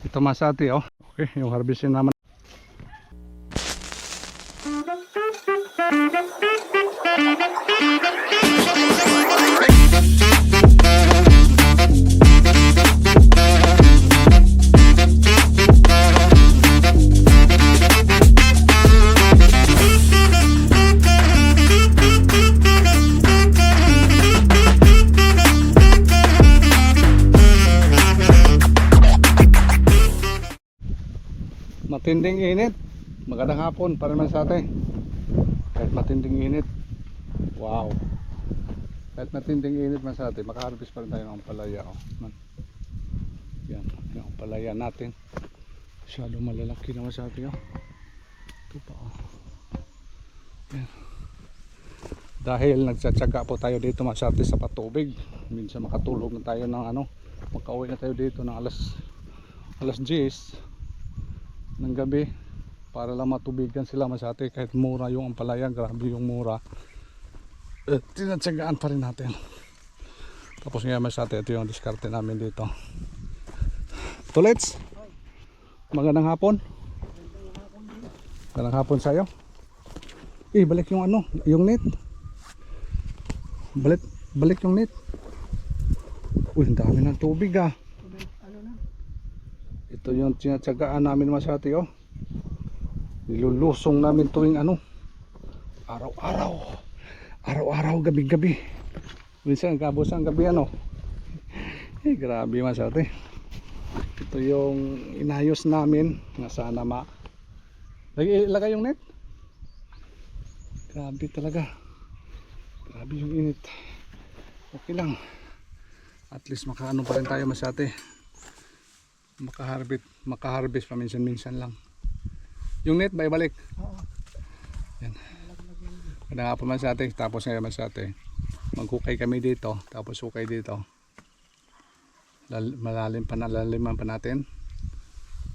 Ito masati oh. Okay, yung harvestin naman. Matinding init. Magandang hapon para naman sa atin. Kahit matinding init. Wow. Kahit matinding init man sa atin, makaharvest pa rin tayo ng palaya oh. Yan, yung palaya natin. Masyado malalaki naman sa atin oh. Ito pa oh. Yan. Dahil nagsatsaga po tayo dito masyado sa patubig. Minsan makatulog na tayo ng ano, makauwi na tayo dito ng alas 10 ng gabi para lang matubigan sila masate. Kahit mura yung ampalaya, grabe yung mura, tinatsagaan pa rin natin. Tapos nga masate, ito yung diskarte namin dito. Tulets, magandang hapon. Magandang hapon sa'yo. Balik yung ano, yung net. Balik yung net. Uy, ang dami ng tubig ah. Ito yung tinatsagaan namin masati oh. Nilulusong namin tuwing ano, araw-araw, gabi-gabi. Minsan kabos ang gabi ano. Grabe masati. Ito yung inayos namin na sana lagay yung net. Grabe talaga. Grabe yung init. Okay lang. At least makaano pa rin tayo masati. Makaharvest paminsan-minsan lang. Yung net ba ibalik? Oo. Yan. Kada nga po man sa atin, tapos ngayon man sa atin, maghukay kami dito, tapos hukay dito. Malaliman pa natin.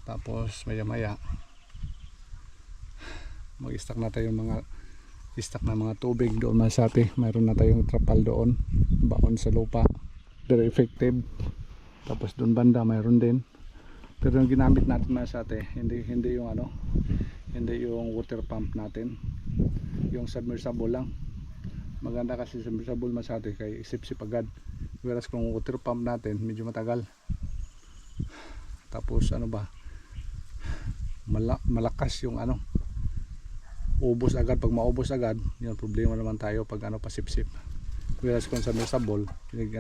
Tapos maya-maya mag-stack na tayo ng mga tubig doon man sa atin. Mayroon na tayong trapal doon, baon sa lupa. Very effective. Tapos doon banda mayroon din. Pero yung ginamit natin mga sate, hindi yung ano, hindi yung water pump natin, yung submersible lang. Maganda kasi submersible masate kay isip-sip agad. Whereas kung water pump natin, medyo matagal. Tapos ano ba, malakas yung ano, ubos agad. Pag maubos agad, yun problema naman tayo pag ano pasip-sip. Whereas kung submersible,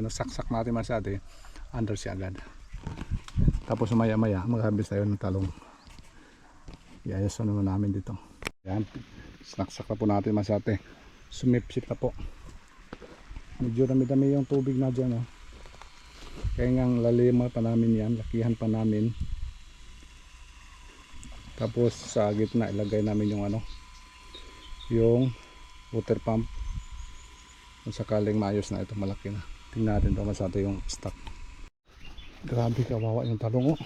saksak natin masate, under siya agad. Tapos maya-maya mag-harvest tayo ng talong. Iayos na naman namin dito. Yan, snaksak na po natin masate. Sumipsip na po. Medyo dami-dami yung tubig na dyan oh. Kaya nga lalima pa namin yan, lakihan pa namin. Tapos sa gitna ilagay namin yung ano, yung water pump. Kung sakaling maayos na ito, malaki na. Tingnan natin ito masate yung stock. Grabe kawawa yung talong oh.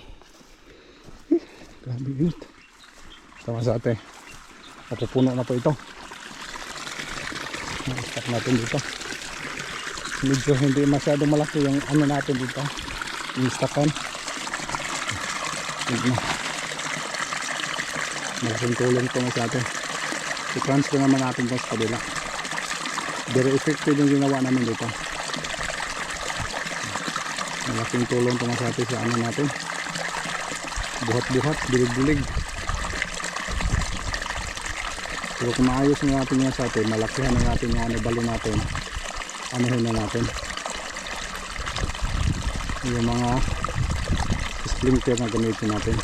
Grabe yun. Tama sa ate, mapupuno na po ito. Na-stack natin dito. Medyo hindi masyado malaki yung ano natin dito, yung stackan. Magpintulong ito sa atin. I-transfer naman natin ito sa kabila. Very effective yung ginawa namin dito. Malaking tulong ito sa atin sa ano natin, buhat-buhat, bilig-bilig. Pero kung maayos na natin yung sa atin, malakihan na natin yung ano balo natin, anuhin na natin yung mga sprinkler na gamitin natin.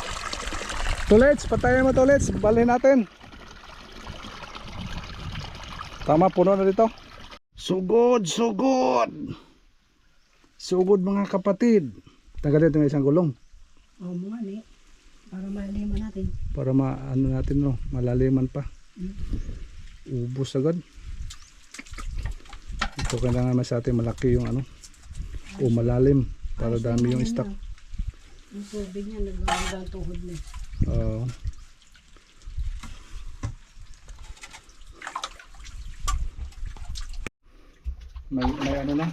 Tulets, patayin mo tulets, balhin natin. Tama, puno na dito. Sugod mga kapatid. Tagal dito ng isang gulong. Oo mga ni. Para malaliman natin. Para ano natin no, malaliman pa. Ubos agad. Ito kailangan naman sa atin malaki yung ano, o malalim para dami yung stock. Yung tubig niya nagawang tuhod na. May ano na,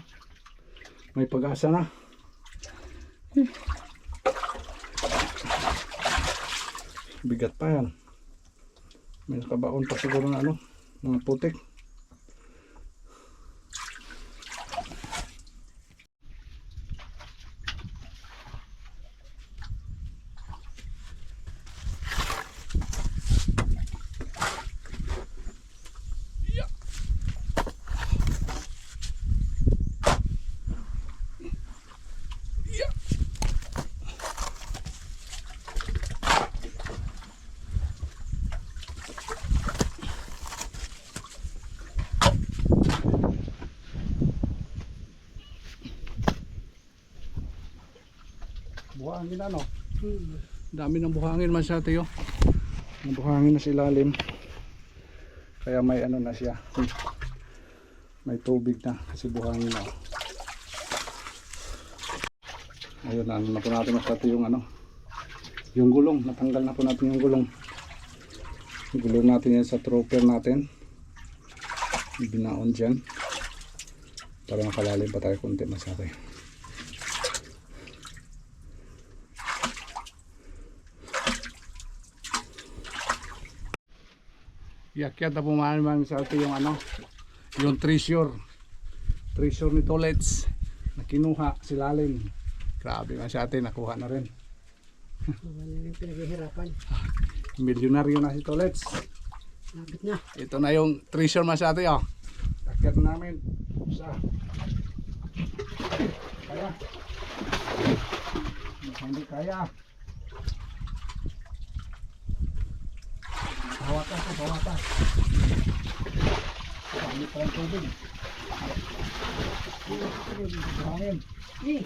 may pag-asa na. Bigat pa yan. May nakabaon pa siguro na ano, mga putik. Buhangin ano? Dami ng buhangin man sa atin, oh. Ang buhangin na sa ilalim. Kaya may ano na siya. May tubig na kasi buhangin na. Ayun na, ano na po natin mas yung ano. Yung gulong, natanggal na po natin yung gulong. Gulong natin yan sa trooper natin. Binaon dyan. Para makalalim pa tayo konti mas atin. Yakyat na pumahan sa atin yung ano, yung treasure ni Tolets na kinuha si Lalim. Grabe man sa atin, nakuha na rin. Wala na yung pinaghihirapan. Milyonaryo na si Tolets. Lapit na. Ito na yung treasure man sa atin, oh. Yakyat namin sa kaya hindi kaya. Bawatas po, bawatas. Kami pa ang tubig. Hangin. Eh,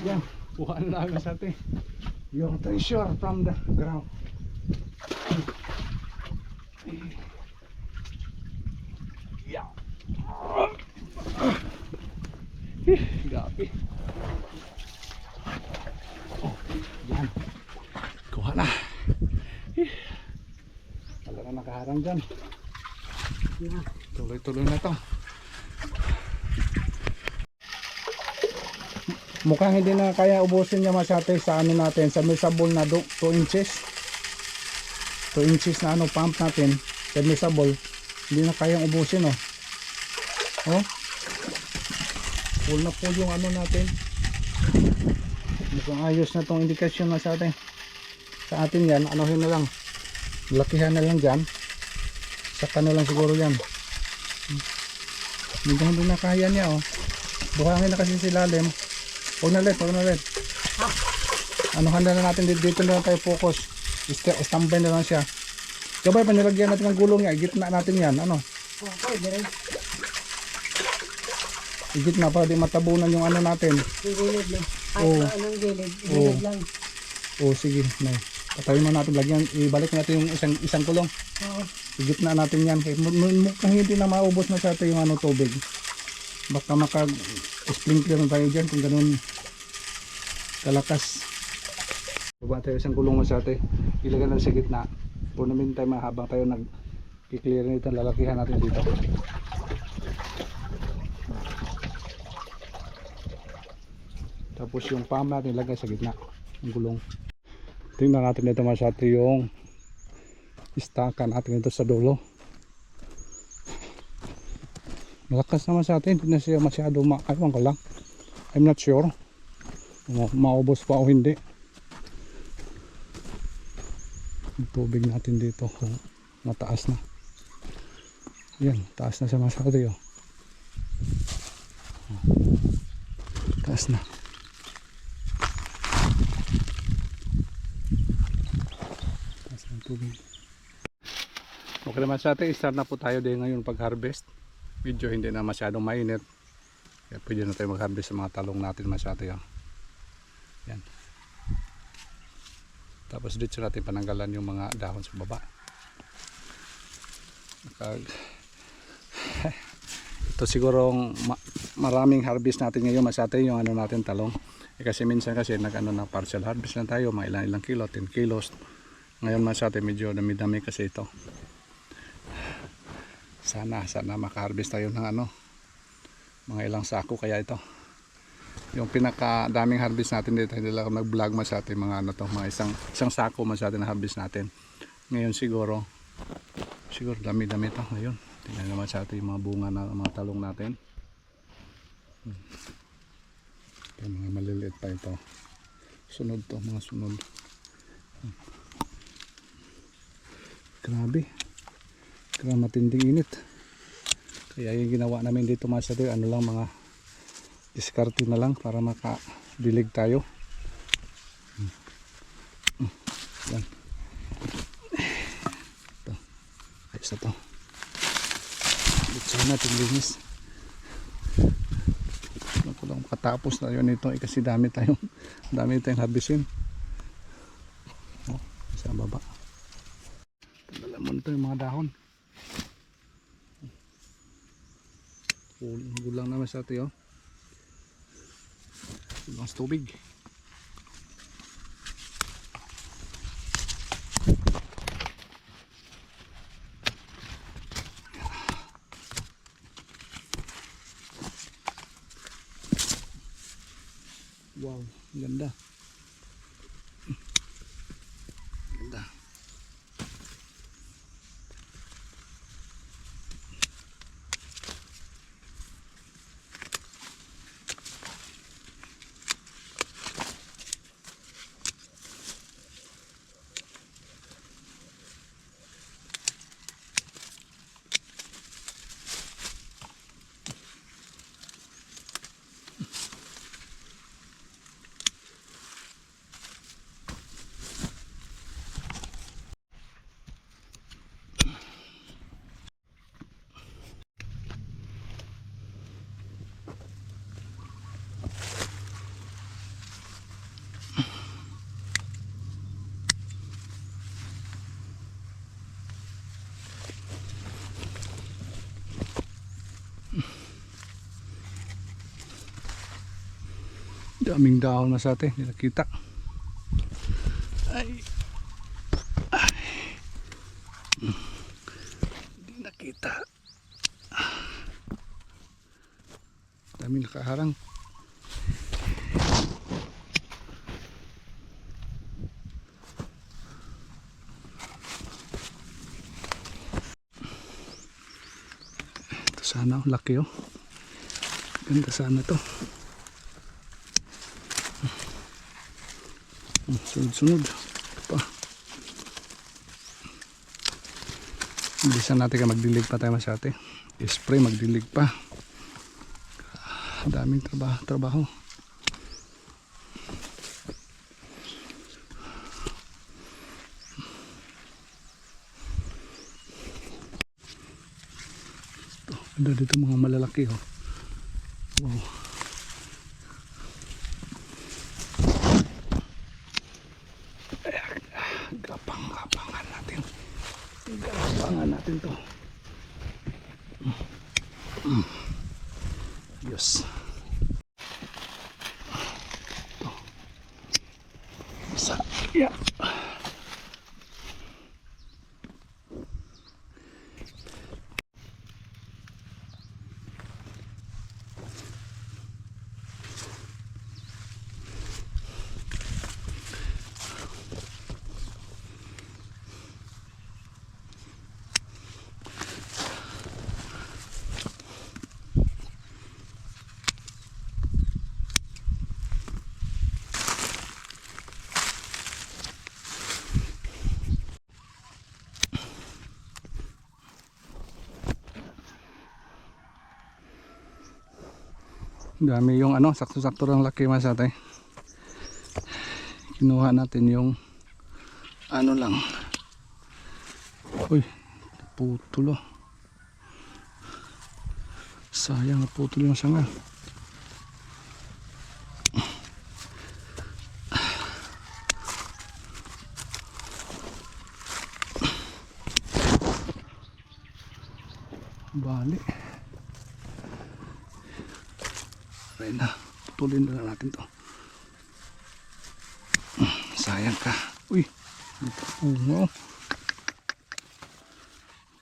Yan, kuha na namin sa atin yung treasure from the ground. Yeah. Gabi. Oh, yan. Kuha na. Wala na nakaharang dyan. Tuloy-tuloy na to. Mukhang hindi na kaya ubusin niya masyate sa ano natin, sa misable na 2 inches. 2 inches na ano pump natin, sa misable. Hindi na kayang ubusin, oh. Oh. Full na full yung ano natin. Mukhang ayos na tong indikasyon na sa atin. Sa atin yan, anuhin na lang. Lakihan na lang dyan. Saka na lang siguro yan. Hindi na kaya niya, oh. Buhangin na kasi si Lalim. Huwag na ulit. Anuhan na natin dito na lang tayo focus. Standby na lang siya. Gabay pa nilagyan natin ang gulong niya. Igitna natin yan. Ano? okay, dire. Igitna para di matabunan yung ano natin. Yung gilid lang. Kahit Oo. anong gilid. Oo. Gilid lang. O sige. May. Patayin mo natin. Lagyan. Ibalik natin yung isang kulong. Oo. Igitna natin yan. Mukhang hindi na maubos na sa atin yung ano tubig. Baka maka-sprinkler na tayo dyan kung ganun kalakas. Baba tayo isang kulong mo sa atin. Ilagay na sa gitna. For the meantime, habang tayo nag-clear nito, lalakihan natin dito. Tapos yung pump natin ilagay sa gitna ng gulong. Tingnan natin dito masyado yung istaka natin ito sa dulo. Malakas naman sa atin, hindi na siya masyado aywan ko lang. I'm not sure maubos pa o hindi. Yung tubig natin dito kung mataas na. Yan, taas na siya masyado yun. Taas na. Taas na yung tubig. Okay naman sa atin, start na po tayo din ngayon pag-harvest. Medyo hindi na masyadong mainit. Kaya pwede na tayo mag-harvest sa mga talong natin masyado yan. Yan. Tapos dito natin pananggalan yung mga dahon sa baba. Ito siguro maraming harvest natin ngayon masyado yung ano natin talong. Kasi minsan kasi nag-ano na partial harvest lang tayo, mga ilang kilo, 10 kilos. Ngayon masyado medyo dami-dami kasi ito. Sana maka-harvest tayo ng ano, mga ilang sako kaya ito. Yung pinaka daming harvest natin dito, hindi lang nag-vlog mas sa atin mga ano to, mga isang sako mas sa atin na harvest natin. Ngayon siguro dami-dami to ngayon. Tingnan naman sa atin yung mga bunga na mga talong natin. Yung mga maliliit pa ito. Sunod to, mga sunod. Grabe matinding init. Kaya yung ginawa namin dito mga sa atin, ano lang, mga diskarte na lang para makadilig tayo. Yan. Ito. Ayos na to. Bitsa natin linis. Ako lang makatapos na yun ito. Kasi dami tayong harvestin. Sa baba. Tanggalan mo nito yung mga dahon. Gulang naman sa atin, oh. Gulang sa tubig. Wow, ganda. Ganda. Daming dahon na sa atin, hindi nakita. Ay. Hindi nakita. Daming nakaharang. Ito sana, laki oh. Ganda sana to. Sunod-sunod pa. Bilisan natin ka, magdilig pa tayo masyate. I-spray, magdilig pa. Daming trabaho. Ada dito mga malalaki oh. Wow. Gapangan natin to. Yes. Ito. Isa. Yeah. Dami yung ano, sakto-sakto lang laki masatay. Kinuha natin yung ano lang. Uy, naputol oh. Sayang, naputol yung sanga. Bali. Aray na, putulin na natin to. Sayang ka. Uy, bunga.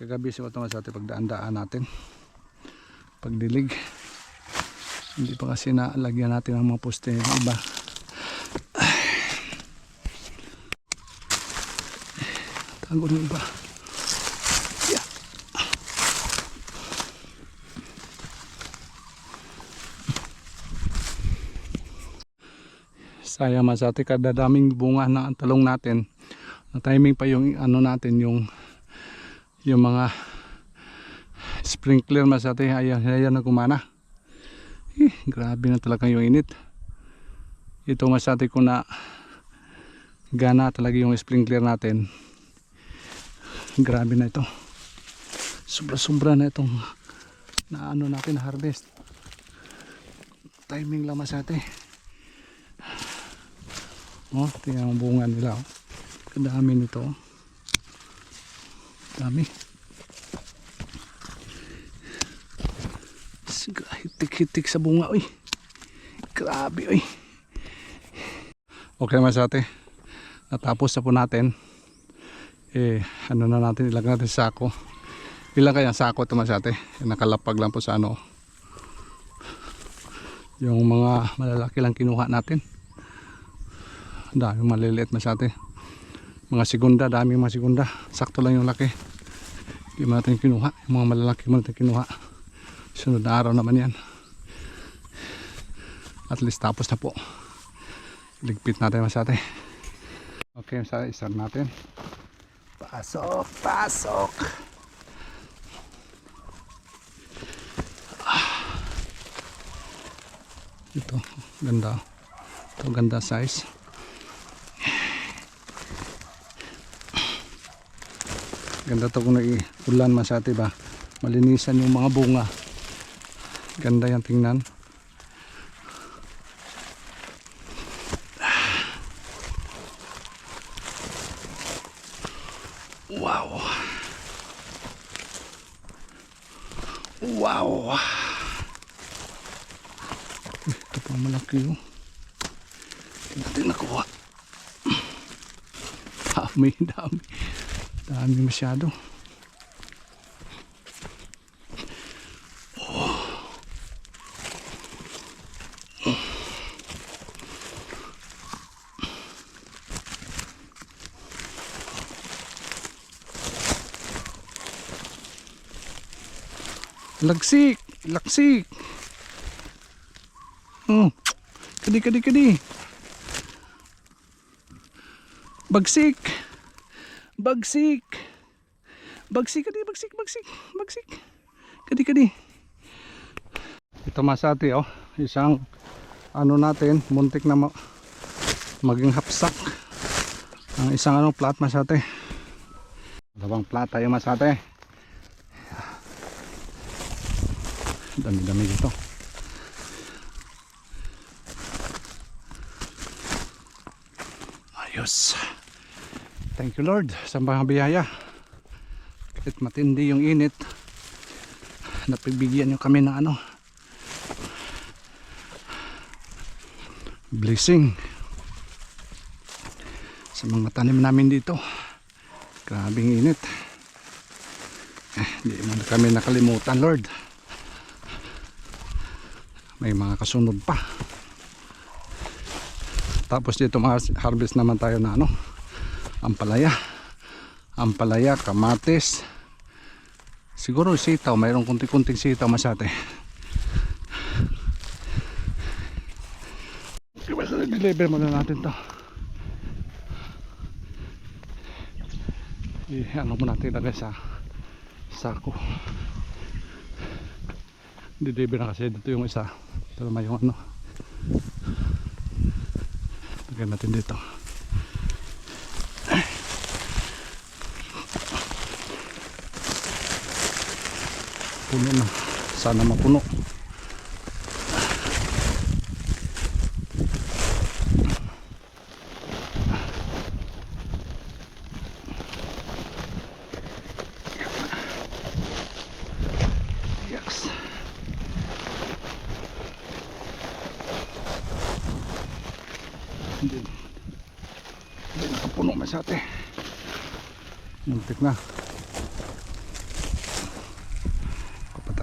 kagabi sa ito sa ating pagdaan-daan natin. Pagdilig. Hindi pa kasi nalagyan natin ang mga poste ng iba. Tago ng iba. Yeah. Sayang mas ate kada daming bunga na ang talong natin. Na timing pa yung ano natin yung mga sprinkler mas ate ayan na gumana. Grabe na talaga yung init. Ito mas ate ko na gana talaga yung sprinkler natin. Grabe na ito. Sobra na itong na ano natin na harvest. Timing lang mas ate. Oh, tingnan ang bunga nila. Oh. Kadami nito. Dami. Hitik-hitik sa bunga. Uy. Grabe. Uy. Okay mas ate. Natapos na po natin. Ano na natin. Ilagay natin sa sako. Ilang kaya sako ito mas ate. Nakalapag lang po sa ano. Yung mga malalaki lang kinuha natin. Dami maliliit mas ate. Mga segunda, daming mga segunda. Sakto lang yung laki. Hindi mo natin kinuha. Yung mga malalaki mo natin kinuha. Sunod na araw naman yan. At least tapos na po. Ligpit natin mas ate. Okay, isa natin. Pasok, pasok. Ito, ganda. Ito, ganda size. Ganda to kung nag-ulan mas ate ba. Malinisan yung mga bunga. Ganda yan tingnan. Wow. Wow. Ito pa malaki yun. Hindi natin nakuha. Dami masyado. Lagsik, laksik. Oh, kadi. Bagsik. Kadi. Ito masati oh, isang ano natin, muntik na maging hapsak. Ang isang ano plat masate. Dalawang plat tayo masate. Dami dito. Ayos. Thank you Lord sa mga biyaya. Kahit matindi yung init, napibigyan nyo kami ng ano, blessing sa mga tanim namin dito. Grabing init. Hindi mo na kami nakalimutan Lord. May mga kasunod pa. Tapos dito harvest naman tayo na ano, ampalaya, kamatis, siguro sitaw, mayroong kunti-kunting sitaw masate. I-deliver muna natin to. Ano mo natin ilagay sa sako. I-deliver na kasi dito yung isa. Ito naman yung ano. Lagyan natin dito. Puno na. Sana mapuno. Yes. Hindi nakapuno masate. Muntik na.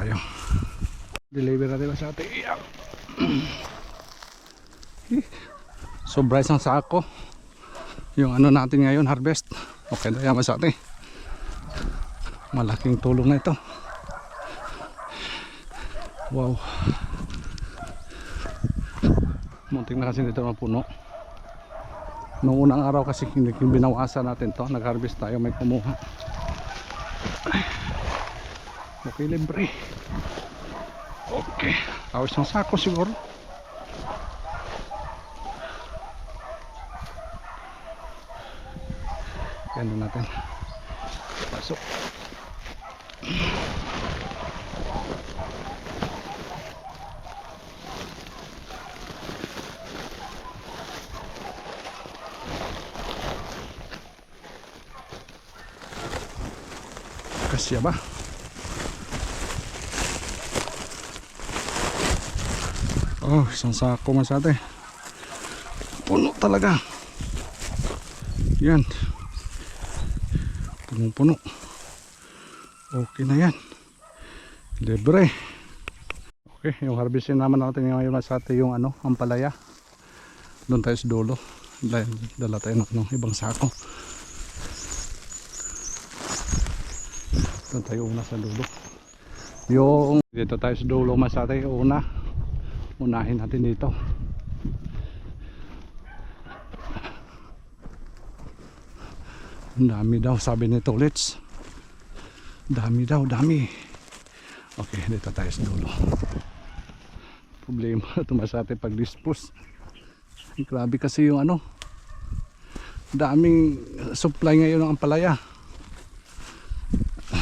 tayo. Deliver natin sa atin. Sobra isang sako. Yung ano natin ngayon, harvest. Okay na yan sa atin. Malaking tulong na ito. Wow. Munting na kasi dito mapuno. Noong unang araw kasi binawasan natin to, nag-harvest tayo, may kumuha. Okay, libre. Okay, tapos ng sako siguro. Yan na natin. Pasok. Kasya ba? Oh, isang sako man sa atin. Puno talaga. Yan. Punong-puno. Okay na yan. Libre. Okay, yung harvestin naman natin ngayon sa atin yung ano, ampalaya. Doon tayo sa dulo. Dala tayo ng ibang sako. Doon tayo una sa dulo. Yung dito tayo sa dulo mas atin unahin natin dito. Dami daw sabi ni Tolits. Dami daw, dami. Okay, dito tayo sa dulo. Problema ito mas atin pag dispose. Grabe kasi yung ano, daming supply ngayon ng ampalaya.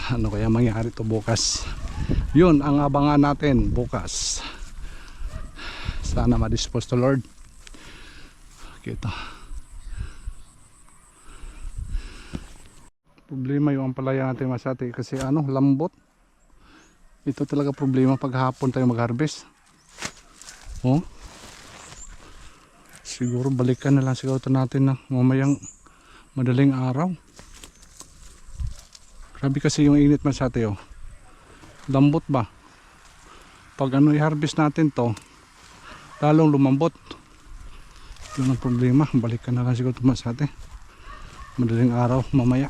Ano kaya mangyari to bukas? Yun ang abangan natin bukas. Sana ma-dispose to Lord. Okay, ito. Problema yung ampalaya natin masati kasi ano, lambot. Ito talaga problema pag hapon tayo mag-harvest. Oh. Siguro balikan na lang siguro ito natin na mamayang madaling araw. Grabe kasi yung init masati oh. Lambot ba? Pag ano i-harvest natin to, lalong lumambot. Yun ang problema. Balikan na lang siguro ito masati. Madaling araw mamaya.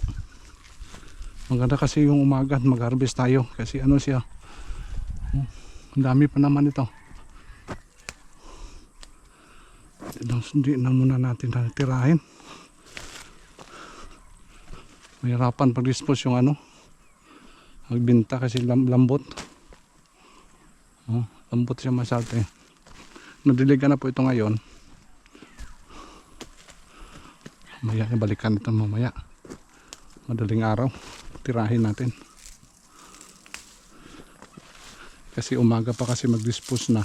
Maganda kasi yung umaga mag-harvest tayo kasi ano siya. Ang dami pa naman ito. Hindi na muna natin tirahin. Mahirapan pag-dispose yung ano, magbinta kasi lambot. Oh, lambot siya masate. Nadiligan na po ito ngayon. Mamaya balikan ito mamaya. Madaling araw tirahin natin. Kasi umaga pa kasi mag-dispose na.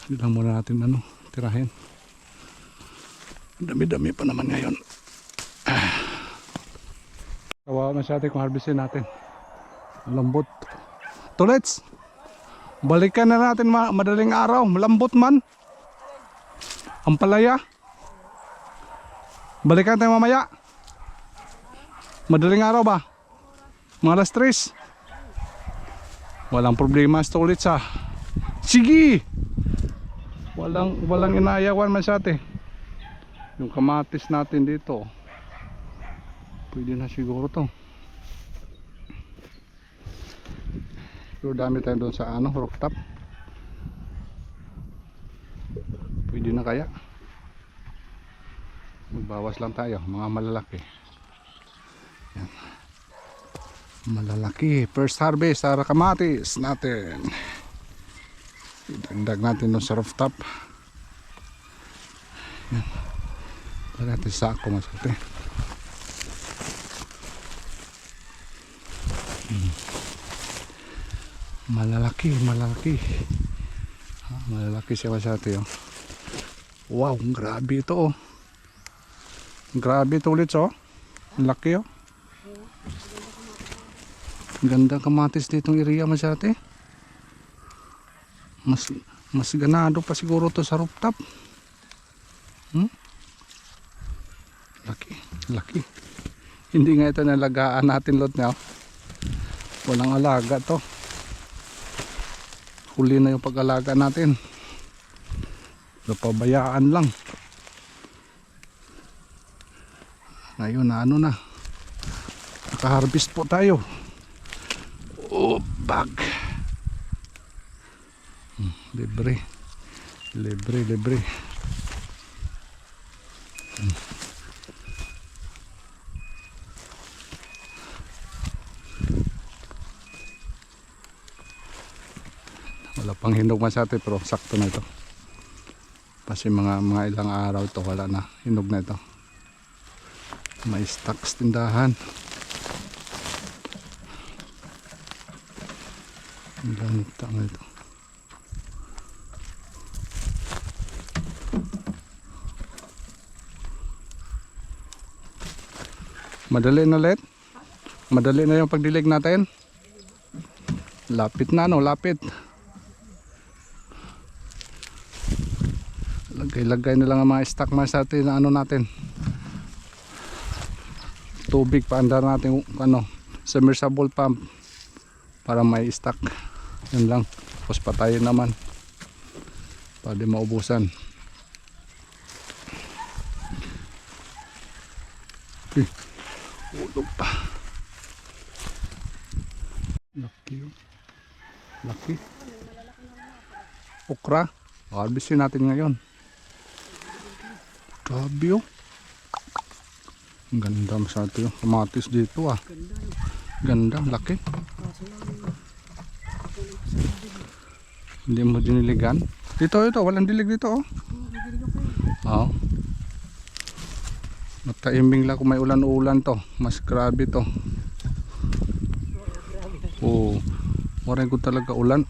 Hindi lang muna natin ano, tirahin. Dami-dami pa naman ngayon. Kawawa masyado kung harvestin natin. Malambot. Tulets! Balikan na natin madaling araw. Malambot man. Ampalaya. Balikan tayo mamaya. Madaling araw ba? Mga alas 3. Walang problema sa tulets ha. Sige! Walang inayawan masyado. Yung kamatis natin dito pwede na siguro to. Pero dami tayo doon sa ano, rooftop. Pwede na kaya. Magbawas lang tayo, mga malalaki. Yan. Malalaki, first harvest sa kamatis natin. Idagdag natin doon sa rooftop. Yan. Lagyan natin sa ako masate. Malalaki. Malalaki siya masate oh. Wow, grabe ito oh. Grabe ito ulit oh. Laki oh. Ganda kamatis ditong area masate. Mas ganado pa siguro to sa rooftop. Laki. Hindi nga ito nalagaan natin lot na. Walang alaga to. Huli na yung pag-alaga natin. Napabayaan lang. Ngayon na ano na. Naka-harvest po tayo. Oh, bag. Libre. Libre. Wala pang hinog masate pero sakto na ito. Kasi mga ilang araw to wala na, hinog na ito. May stocks tindahan. Ang ganda na ito. Madali na ulit. Madali na yung pagdilig natin. Lapit na no, lapit. Lagay na lang ang mga stock mga atin na ano natin. Tubig paandar natin ano, submersible pump para may stock. Yun lang. Tapos patayin naman. Para di maubusan. Okay. Ulog pa. Laki yun. Laki. Okra. Harvestin natin ngayon. Grabe oh. Ang ganda masyado yung kamatis dito ah. Ganda, laki. Hindi mo diniligan. Dito, walang dilig dito oh. Oo. Mataiming lang kung may ulan-ulan to. Mas grabe to. Oo. Waray ko talaga ulan.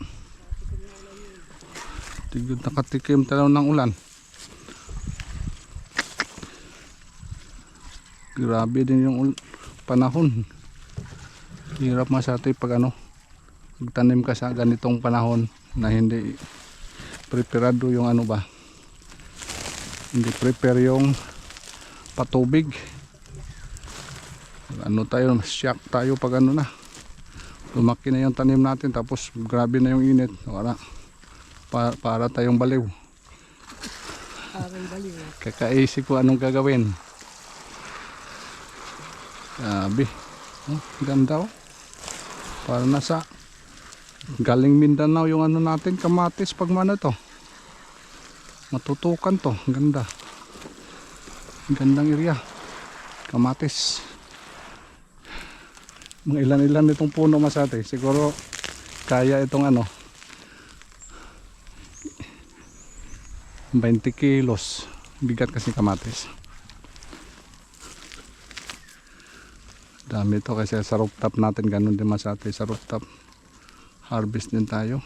Tigod nakatikim talaga ng ulan. Grabe din yung panahon. Hirap masyado pag ano, magtanim ka sa ganitong panahon na hindi preparado yung ano ba. Hindi prepare yung patubig. Ano tayo, shock tayo pag ano na. Lumaki na yung tanim natin tapos grabe na yung init. Wala. Para tayong baliw. Parang baliw. Kakaisip ko anong gagawin. Grabe. Oh, ganda oh. Para nasa galing Mindanao yung ano natin, kamatis pag mano to. Matutukan to. Ganda. Gandang area. Kamatis. Mga ilan-ilan itong puno masate. Siguro kaya itong ano 20 kilos. Bigat kasi kamatis. Dami ito kasi sa rooftop natin. Ganun din masate sa rooftop. Harvest din tayo.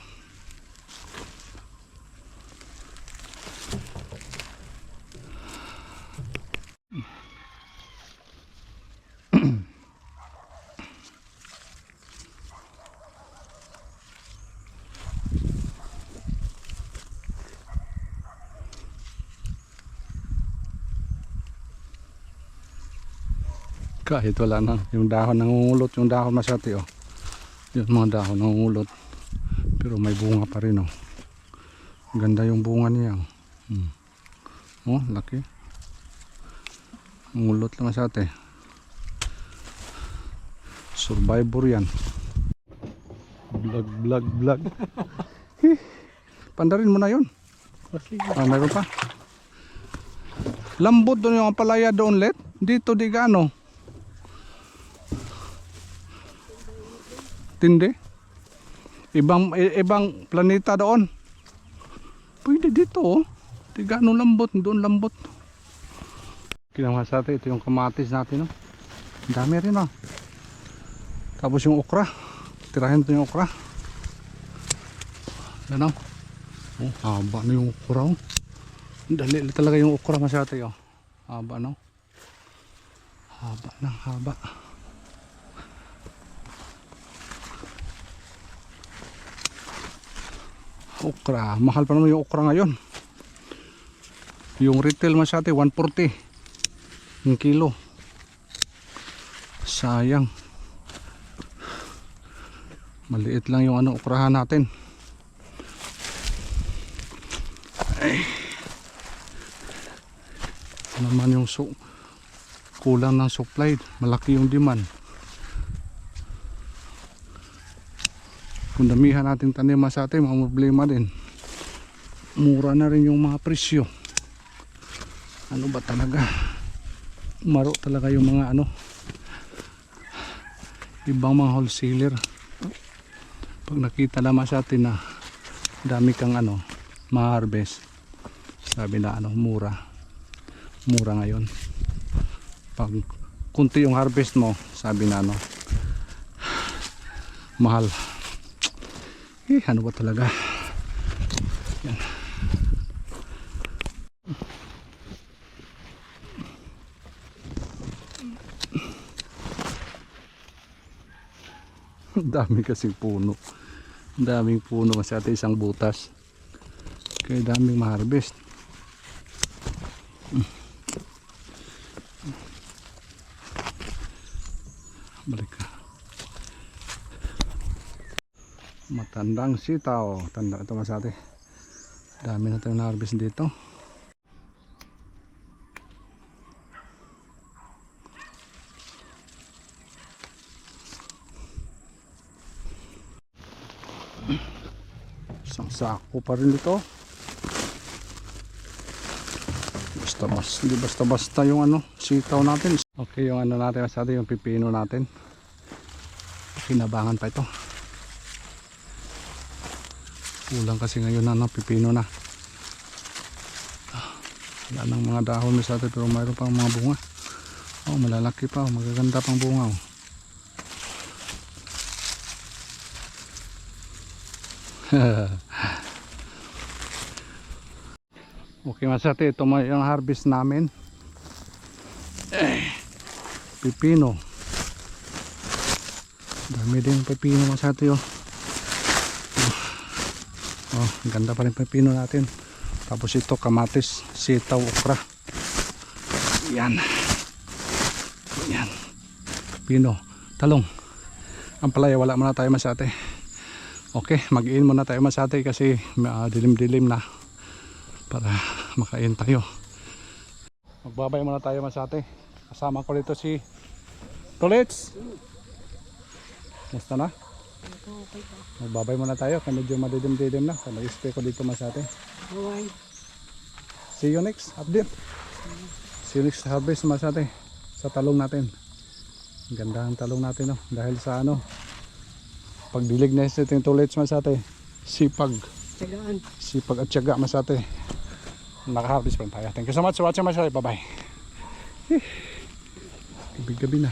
Kahit wala na yung dahon nangungulot, yung dahon masati oh. Yung mga dahon nangungulot. Pero may bunga pa rin oh. Ganda yung bunga niya. Oh, laki. Nangungulot lang masati. Survivor yan. Vlog. Pandarin mo na yun. Mayroon pa. Lambot doon yung palaya doon let. Dito di gaano. Tindi. Ibang planeta doon. Pwede dito oh. Di gaano lambot, doon lambot. Kinamasa ito yung kamatis natin oh. Dami rin oh. Tapos yung okra. Tirahin ito yung okra. Yan oh. Oh, haba na yung okra oh. Dali talaga yung okra masyate oh. Haba no. Haba. Okra, mahal pa naman yung okra ngayon. Yung retail masyate 140 yung kilo. Sayang. Maliit lang yung ukrahan natin. Ay. Naman yung kulang ng supply, malaki yung demand. Kung damihan natin tanim sa atin, mga problema din. Mura na rin yung mga presyo. Ano ba talaga? Maro talaga yung mga ibang mga wholesaler. Pag nakita naman sa atin na dami kang ma-harvest, sabi na mura ngayon. Pag kunti yung harvest mo, sabi na mahal. Ano ba talaga? Yan. Dami kasing puno. Daming puno kasi ate isang butas. Kaya daming ma-harvest. Balik ka. Matandang sitaw. Tanda ito mas ate. Dami na tayong na-harvest dito. Isang sako pa rin ito. Hindi basta-basta yung sitaw natin. Okay, yung natin masyado, yung pipino natin. Kinabangan pa ito. Kulang kasi ngayon na pipino na. Wala nang mga dahon masyado, pero mayroon pang mga bunga. Oh, malalaki pa, magaganda pang bunga. Okay masate, ito yung harvest namin. Pipino. Dami din pipino masate oh. Oh, ganda pa rin pipino natin. Tapos ito kamatis, sitaw, okra. Yan. Yan. Pipino, talong. Ang palaya wala muna tayo masate. Okay, mag-in muna tayo masate kasi dilim-dilim na para makain tayo. Magbabay muna tayo masate. Kasama ko dito si Tolets. Basta na? Okay pa. Magbabay muna tayo kasi medyo madidim-didim na. Nag-stay ko dito masate. Bye. See you next update. See you next harvest masate sa talong natin. Ganda ang talong natin dahil sa pagdilig na sa ating Tolets masate, sipag at tiyaga masate, nakaharvest pa tayo. Thank you so much for watching masate. Bye bye. Gabi-gabi na.